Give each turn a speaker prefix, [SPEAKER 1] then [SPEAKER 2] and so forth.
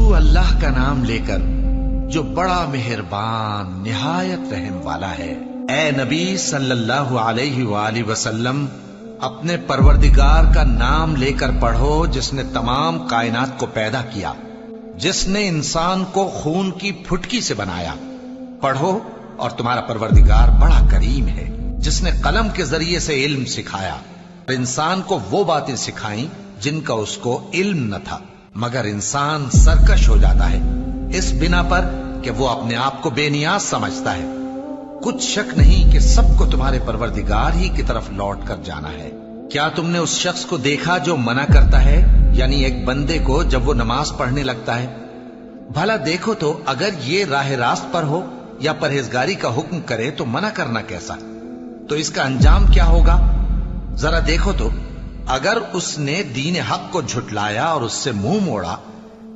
[SPEAKER 1] شروع اللہ کا نام لے کر جو بڑا مہربان نہایت رحم والا ہے۔ اے نبی صلی اللہ علیہ وآلہ وسلم، اپنے پروردگار کا نام لے کر پڑھو جس نے تمام کائنات کو پیدا کیا، جس نے انسان کو خون کی پھٹکی سے بنایا۔ پڑھو اور تمہارا پروردگار بڑا کریم ہے، جس نے قلم کے ذریعے سے علم سکھایا اور انسان کو وہ باتیں سکھائیں جن کا اس کو علم نہ تھا، مگر انسان سرکش ہو جاتا ہے اس بنا پر کہ وہ اپنے آپ کو بے نیاز سمجھتا ہے۔ کچھ شک نہیں کہ سب کو تمہارے پروردگار ہی کی طرف لوٹ کر جانا ہے۔ کیا تم نے اس شخص کو دیکھا جو منع کرتا ہے، یعنی ایک بندے کو جب وہ نماز پڑھنے لگتا ہے؟ بھلا دیکھو تو اگر یہ راہ راست پر ہو یا پرہیزگاری کا حکم کرے تو منع کرنا کیسا؟ تو اس کا انجام کیا ہوگا؟ ذرا دیکھو تو اگر اس نے دین حق کو جھٹلایا اور اس سے منہ موڑا